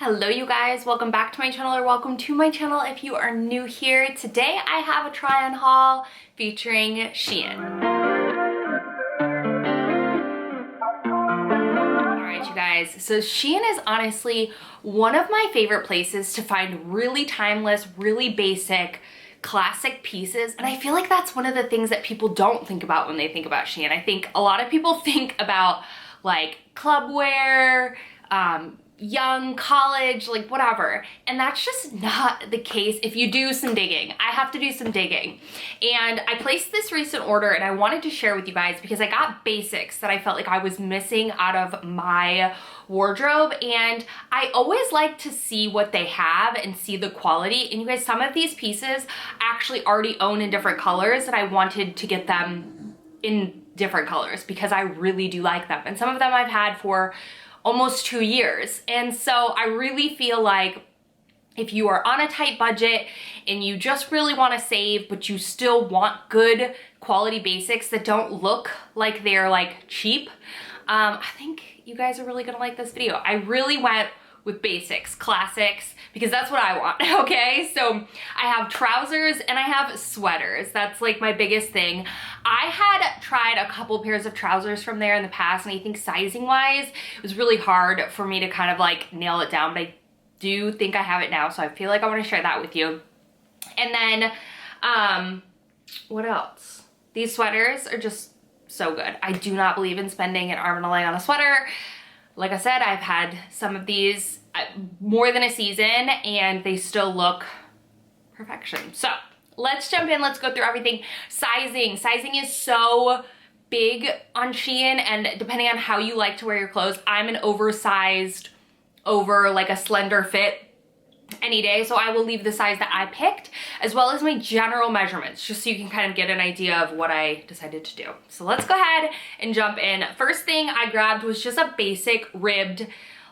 Hello you guys, welcome back to my channel or welcome to my channel if you are new here. Today I have a try on haul featuring Shein. Alright you guys, so Shein is honestly one of my favorite places to find really timeless, really basic, classic pieces, and I feel like that's one of the things that people don't think about when they think about Shein. I think a lot of people think about like club wear, young, college, like whatever. And that's just not the case if you do some digging. I have to do some digging. And I placed this recent order and I wanted to share with you guys because I got basics that I felt like I was missing out of my wardrobe. And I always like to see what they have and see the quality. And you guys, some of these pieces I actually already own in different colors and I wanted to get them in different colors because I really do like them. And some of them I've had for almost 2 years. And so I really feel like if you are on a tight budget and you just really want to save, but you still want good quality basics that don't look like they're like cheap, I think you guys are really gonna like this video. I really went with basics, classics, because that's what I want, okay? So I have trousers and I have sweaters. That's like my biggest thing. I had tried a couple pairs of trousers from there in the past, and I think sizing wise, it was really hard for me to kind of like nail it down, but I do think I have it now, so I feel like I wanna share that with you. And then, what else? These sweaters are just so good. I do not believe in spending an arm and a leg on a sweater. Like I said, I've had some of these more than a season and they still look perfection. So let's jump in, let's go through everything. Sizing is so big on Shein, and depending on how you like to wear your clothes, I'm an oversized over like a slender fit any day, so I will leave the size that I picked as well as my general measurements just so you can kind of get an idea of what I decided to do. So let's go ahead and jump in. First thing I grabbed was just a basic ribbed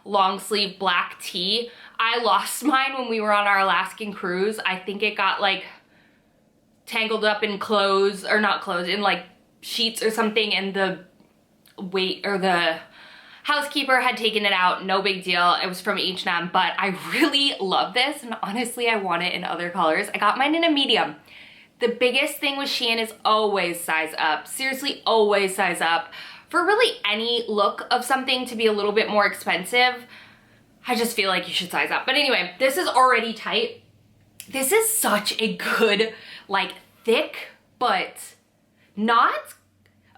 long sleeve black tee. I lost mine when we were on our Alaskan cruise. I think it got like tangled up in clothes, or not clothes, in like sheets or something, and the weight or the housekeeper had taken it out. No big deal. It was from H&M, but I really love this, and honestly I want it in other colors. I got mine in a medium. The biggest thing with Shein is always size up. Seriously, always size up. For really any look of something to be a little bit more expensive, I just feel like you should size up. But anyway, this is already tight. This is such a good, like, thick, but not,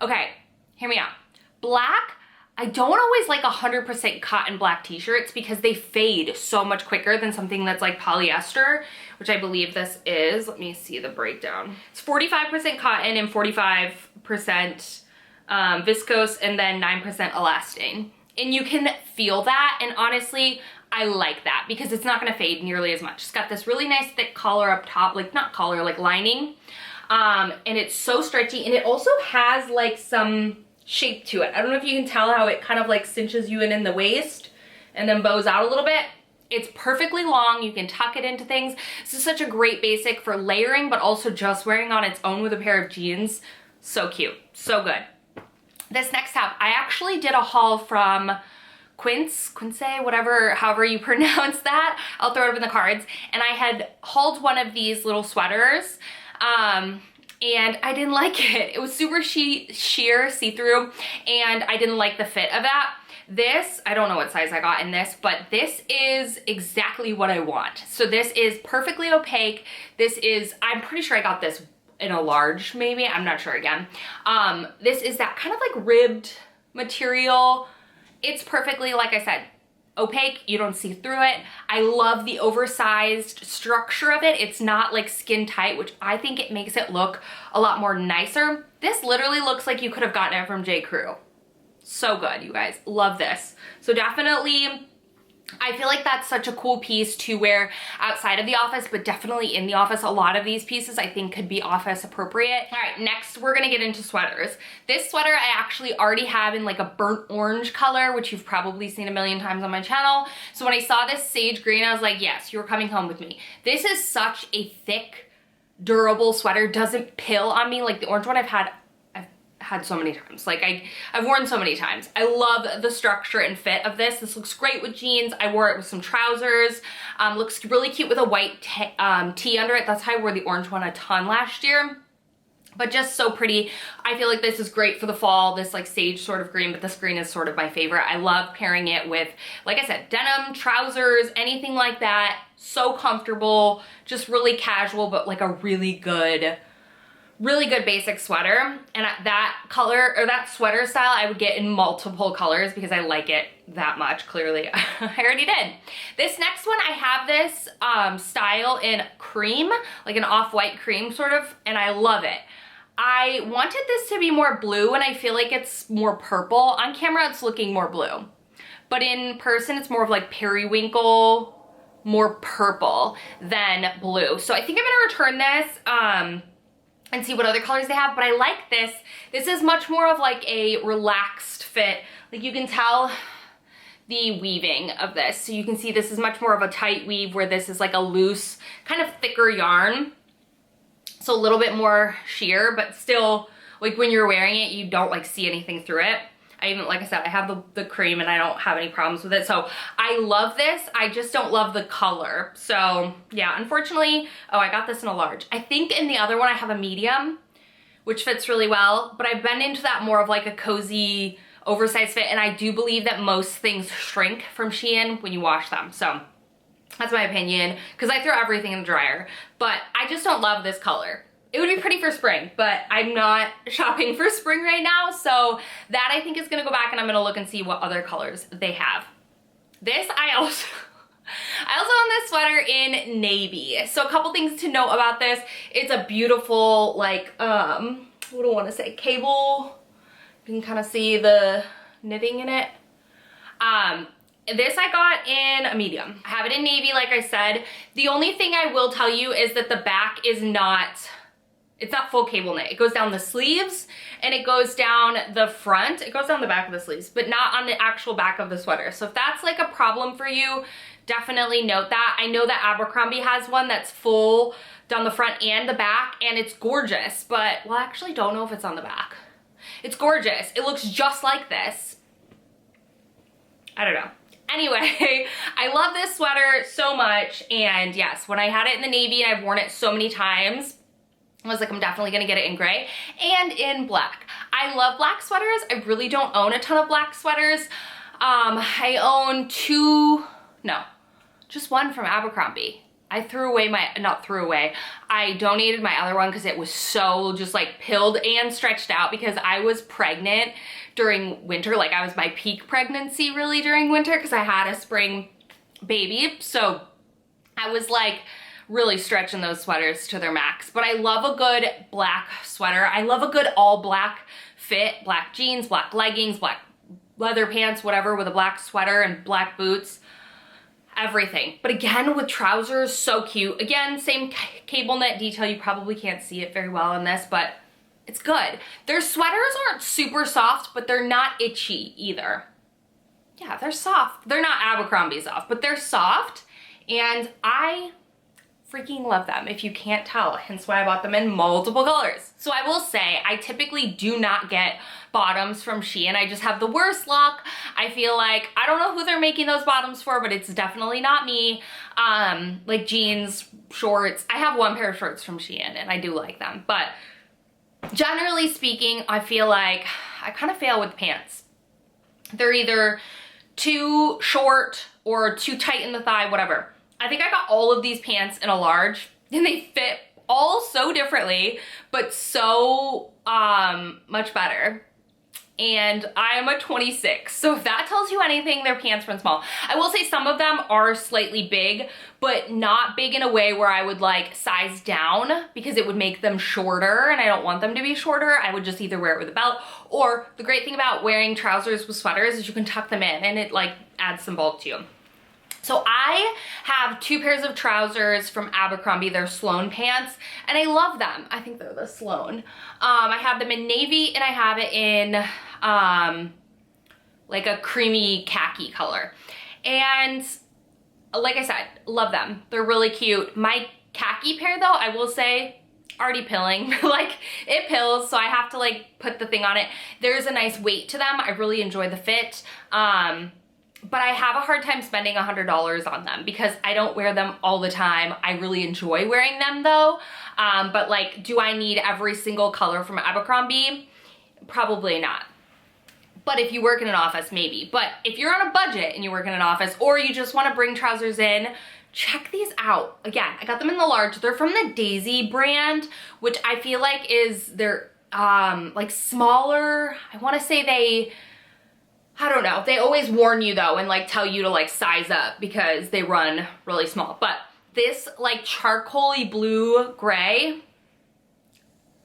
okay, hear me out. Black, I don't always like 100% cotton black t-shirts because they fade so much quicker than something that's like polyester, which I believe this is. Let me see the breakdown. It's 45% cotton and 45% viscose and then 9% elastane. And you can feel that, and honestly, I like that because it's not gonna fade nearly as much. It's got this really nice thick collar up top, like not collar, like lining. And it's so stretchy, and it also has like some shape to it. I don't know if you can tell how it kind of like cinches you in the waist and then bows out a little bit. It's perfectly long. You can tuck it into things. This is such a great basic for layering, but also just wearing on its own with a pair of jeans. So cute, so good. This next top, I actually did a haul from Quince, whatever, however you pronounce that. I'll throw it up in the cards. And I had hauled one of these little sweaters, and I didn't like it. It was super sheer, see-through, and I didn't like the fit of that. This, I don't know what size I got in this, but this is exactly what I want. So this is perfectly opaque. This is, I'm pretty sure I got this in a large, maybe, I'm not sure again. This is that kind of like ribbed material. It's perfectly, like I said, opaque, you don't see through it. I love the oversized structure of it. It's not like skin tight, which I think it makes it look a lot more nicer. This literally looks like you could have gotten it from J. Crew. So good, you guys, love this. So definitely, I feel like that's such a cool piece to wear outside of the office, but definitely in the office. A lot of these pieces I think could be office appropriate. All right, next we're gonna get into sweaters. This sweater I actually already have in like a burnt orange color, which you've probably seen a million times on my channel. So when I saw this sage green, I was like, yes, you're coming home with me. This is such a thick, durable sweater. Doesn't pill on me like the orange one I've had had so many times. Like I've worn so many times. I love the structure and fit of this. This looks great with jeans. I wore it with some trousers. Looks really cute with a white tee under it. That's how I wore the orange one a ton last year. But just so pretty. I feel like this is great for the fall, this like sage sort of green, but this green is sort of my favorite. I love pairing it with, like I said, denim, trousers, anything like that. So comfortable, just really casual, but like a really good basic sweater. And that color, or that sweater style, I would get in multiple colors because I like it that much. Clearly, I already did. This next one, I have this style in cream, like an off-white cream sort of, and I love it. I wanted this to be more blue, and I feel like it's more purple. On camera, it's looking more blue. But in person, it's more of like periwinkle, more purple than blue. So I think I'm gonna return this and see what other colors they have, but I like this. This is much more of like a relaxed fit. Like you can tell the weaving of this. So you can see this is much more of a tight weave, where this is like a loose, kind of thicker yarn. So a little bit more sheer, but still, like when you're wearing it, you don't like see anything through it. I even, like I said, I have the cream and I don't have any problems with it. So I love this. I just don't love the color. So yeah, unfortunately, oh, I got this in a large. I think in the other one I have a medium, which fits really well, but I've been into that more of like a cozy, oversized fit. And I do believe that most things shrink from Shein when you wash them. So that's my opinion, because I throw everything in the dryer, but I just don't love this color. It would be pretty for spring, but I'm not shopping for spring right now, so that I think is gonna go back, and I'm gonna look and see what other colors they have. This, I also own this sweater in navy. So a couple things to note about this. It's a beautiful, like, what do I wanna say, cable. You can kind of see the knitting in it. This I got in a medium. I have it in navy, like I said. The only thing I will tell you is that the back is it's not full cable knit. It goes down the sleeves and it goes down the front. It goes down the back of the sleeves, but not on the actual back of the sweater. So if that's like a problem for you, definitely note that. I know that Abercrombie has one that's full down the front and the back, and it's gorgeous, but, well, I actually don't know if it's on the back. It's gorgeous. It looks just like this. I don't know. Anyway, I love this sweater so much, and yes, when I had it in the navy and I've worn it so many times, I was like, I'm definitely gonna get it in gray and in black. I love black sweaters. I really don't own a ton of black sweaters. I own just one from Abercrombie. I I donated my other one because it was so just like pilled and stretched out, because I was pregnant during winter. Like I was my peak pregnancy really during winter, because I had a spring baby. So I was like really stretching those sweaters to their max. But I love a good black sweater. I love a good all black fit, black jeans, black leggings, black leather pants, whatever, with a black sweater and black boots. Everything. But again, with trousers, so cute. Again, same cable knit detail. You probably can't see it very well in this, but it's good. Their sweaters aren't super soft, but they're not itchy either. Yeah, they're soft. They're not Abercrombie soft, but they're soft, and I freaking love them, if you can't tell, hence why I bought them in multiple colors. So I will say, I typically do not get bottoms from Shein. I just have the worst luck. I feel like, I don't know who they're making those bottoms for, but it's definitely not me. Like jeans, shorts. I have one pair of shorts from Shein and I do like them, but generally speaking, I feel like I kind of fail with pants. They're either too short or too tight in the thigh, whatever. I think I got all of these pants in a large, and they fit all so differently, but so much better. And I'm a 26, so if that tells you anything, their pants run small. I will say some of them are slightly big, but not big in a way where I would like size down, because it would make them shorter, and I don't want them to be shorter. I would just either wear it with a belt, or the great thing about wearing trousers with sweaters is you can tuck them in, and it like adds some bulk to you. So I have two pairs of trousers from Abercrombie. They're Sloan pants, and I love them. I think they're the Sloan. I have them in navy, and I have it in like a creamy khaki color. And like I said, love them. They're really cute. My khaki pair though, I will say, already pilling. Like, it pills, so I have to like put the thing on it. There's a nice weight to them. I really enjoy the fit. But I have a hard time spending $100 on them because I don't wear them all the time. I really enjoy wearing them though. But like, do I need every single color from Abercrombie? Probably not. But if you work in an office, maybe. But if you're on a budget and you work in an office, or you just want to bring trousers in, check these out. Again, I got them in the large. They're from the Daisy brand, which I feel like they're like smaller. I want to say I don't know. They always warn you though and like tell you to like size up because they run really small. But this like charcoal-y blue gray,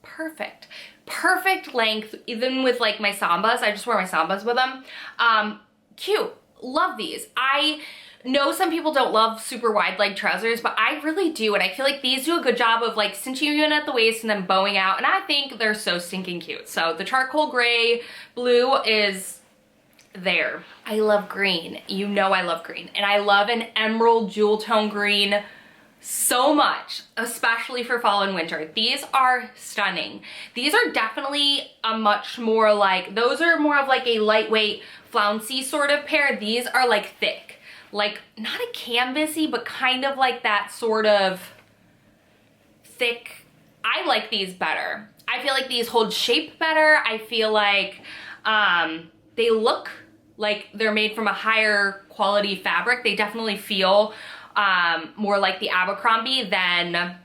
perfect. Perfect length, even with like my Sambas. I just wear my Sambas with them. Cute. Love these. I know some people don't love super wide leg trousers, but I really do. And I feel like these do a good job of like cinching you in at the waist and then bowing out. And I think they're so stinking cute. So the charcoal gray blue is there. I love green. You know I love green. And I love an emerald jewel tone green so much, especially for fall and winter. These are stunning. These are definitely a much more like, those are more of like a lightweight flouncy sort of pair. These are like thick, like not a canvasy, but kind of like that sort of thick. I like these better. I feel like these hold shape better. I feel like they look like they're made from a higher quality fabric. They definitely feel more like the Abercrombie than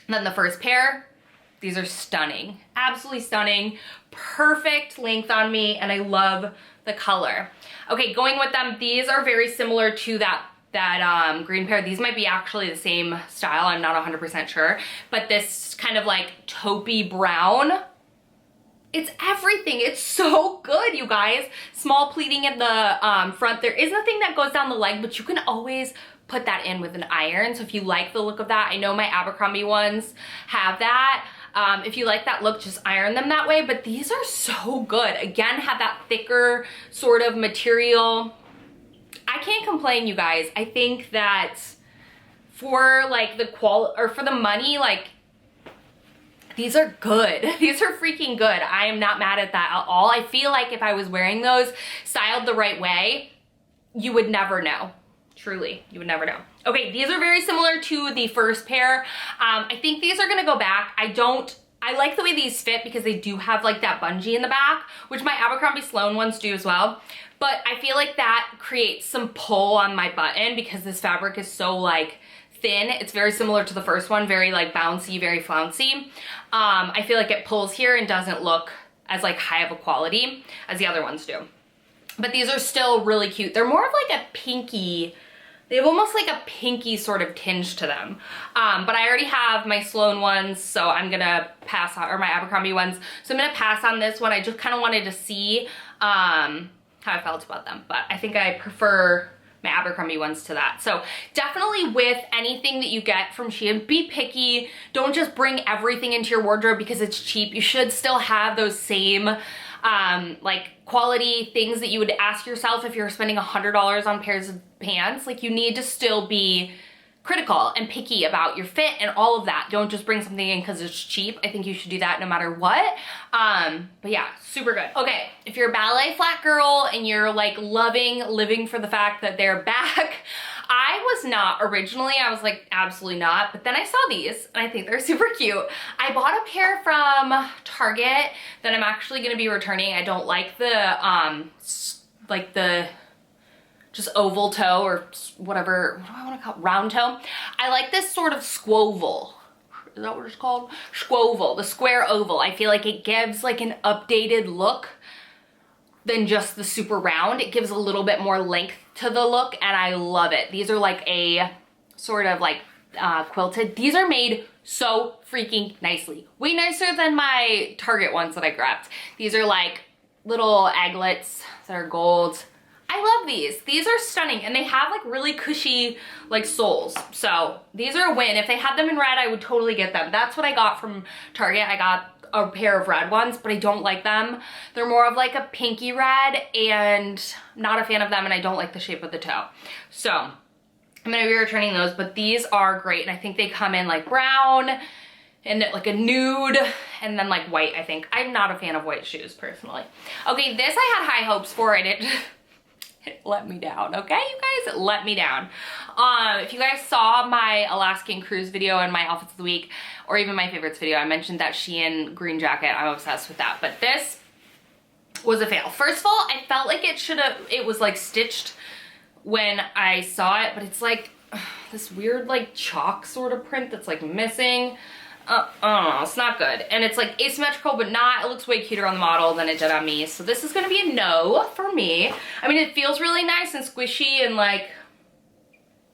the first pair. These are stunning, absolutely stunning. Perfect length on me, and I love the color. Okay, going with them, these are very similar to that green pair. These might be actually the same style, I'm not 100% sure, but this kind of like taupey brown, it's everything. It's so good, you guys. Small pleating in the front. There is nothing that goes down the leg, but you can always put that in with an iron. So if you like the look of that, I know my Abercrombie ones have that. If you like that look, just iron them that way. But these are so good. Again, have that thicker sort of material. I can't complain, you guys. I think that for like the quality, or for the money, like, these are good. These are freaking good. I am not mad at that at all. I feel like if I was wearing those styled the right way, you would never know. Truly, you would never know. Okay, these are very similar to the first pair. I think these are gonna go back. I like the way these fit because they do have like that bungee in the back, which my Abercrombie Sloan ones do as well. But I feel like that creates some pull on my button because this fabric is so like thin. It's very similar to the first one, very like bouncy, very flouncy. I feel like it pulls here and doesn't look as like high of a quality as the other ones do. But these are still really cute. They're more of like a pinky, they have almost like a pinky sort of tinge to them. But I already have my Sloan ones, so I'm gonna pass on, or my Abercrombie ones. So I'm gonna pass on this one. I just kind of wanted to see how I felt about them. But I think I prefer my Abercrombie ones to that. So definitely with anything that you get from Shein, be picky. Don't just bring everything into your wardrobe because it's cheap. You should still have those same like quality things that you would ask yourself if you're spending $100 on pairs of pants. Like, you need to still be critical and picky about your fit and all of that. Don't just bring something in because it's cheap. I think you should do that no matter what. But yeah, super good. Okay, if you're a ballet flat girl and you're like living for the fact that they're back, I was not originally. I was like, absolutely not. But then I saw these and I think they're super cute. I bought a pair from Target that I'm actually gonna be returning. I don't like the just oval toe, or whatever, what do I want to call it? Round toe. I like this sort of squoval. Is that what it's called? Squoval, the square oval. I feel like it gives like an updated look than just the super round. It gives a little bit more length to the look and I love it. These are like a sort of like quilted. These are made so freaking nicely. Way nicer than my Target ones that I grabbed. These are like little aglets that are gold. I love these. These are stunning and they have like really cushy like soles. So these are a win. If they had them in red, I would totally get them. That's what I got from Target. I got a pair of red ones, but I don't like them. They're more of like a pinky red and I'm not a fan of them and I don't like the shape of the toe. So I'm gonna be returning those, but these are great and I think they come in like brown and like a nude, and then like white, I think. I'm not a fan of white shoes personally. Okay, this I had high hopes for, and it let me down, okay, you guys? It let me down. If you guys saw my Alaskan cruise video and my outfits of the week, or even my favorites video, I mentioned that Shein green jacket. I'm obsessed with that, but this was a fail. First of all, I felt like it was like stitched when I saw it, but it's like this weird like chalk sort of print that's like missing. I don't know, it's not good. And it's like asymmetrical, but not. It looks way cuter on the model than it did on me. So this is gonna be a no for me. I mean, it feels really nice and squishy and like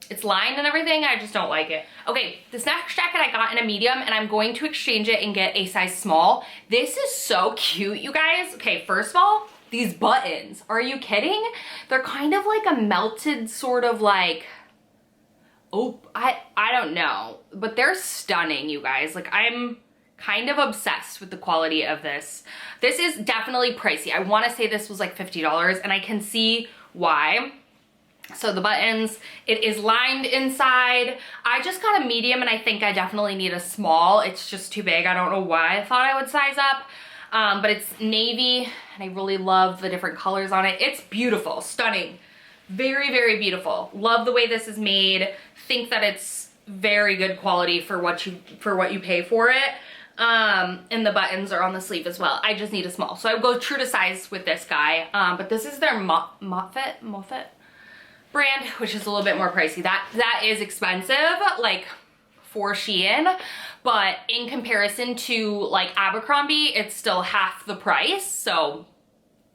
it's lined and everything. I just don't like it. Okay, this next jacket I got in a medium, and I'm going to exchange it and get a size small. This is so cute, you guys. Okay, first of all, these buttons. Are you kidding? They're kind of like a melted sort of like, oh, I don't know, but they're stunning, you guys. Like, I'm kind of obsessed with the quality of this. This is definitely pricey. I want to say this was like $50, and I can see why. So the buttons, it is lined inside. I just got a medium, and I think I definitely need a small. It's just too big. I don't know why I thought I would size up, but it's navy, and I really love the different colors on it. It's beautiful, stunning. Very, very beautiful. Love the way this is made. Think that it's very good quality for what you pay for it. And the buttons are on the sleeve as well. I just need a small. So I go true to size with this guy. But this is their Moffat brand, which is a little bit more pricey. That is expensive, like for Shein, but in comparison to like Abercrombie, it's still half the price. So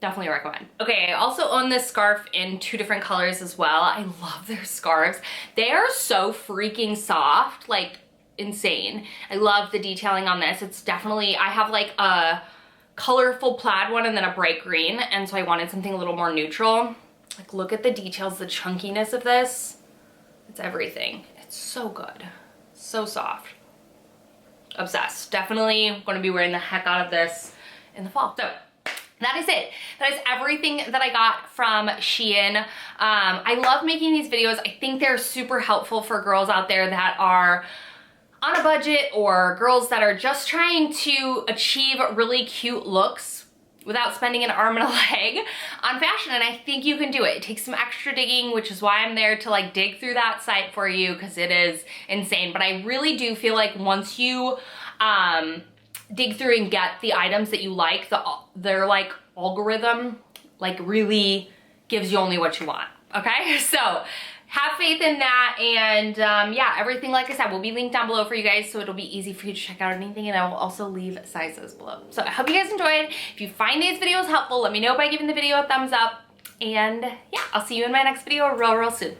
definitely recommend. Okay, I also own this scarf in 2 different colors as well. I love their scarves. They are so freaking soft, like insane. I love the detailing on this. It's definitely, I have like a colorful plaid one and then a bright green, and so I wanted something a little more neutral. Like, look at the details, the chunkiness of this. It's everything. It's so good. So soft. Obsessed. Definitely gonna be wearing the heck out of this in the fall. So that is it. That is everything that I got from Shein. I love making these videos. I think they're super helpful for girls out there that are on a budget, or girls that are just trying to achieve really cute looks without spending an arm and a leg on fashion, and I think you can do it. It takes some extra digging, which is why I'm there to like dig through that site for you, because it is insane. But I really do feel like once you dig through and get the items that you like, their like algorithm like really gives you only what you want, okay? So have faith in that, and yeah, everything, like I said, will be linked down below for you guys, so it'll be easy for you to check out anything, and I will also leave sizes below. So I hope you guys enjoyed. If you find these videos helpful, let me know by giving the video a thumbs up, and yeah, I'll see you in my next video real soon.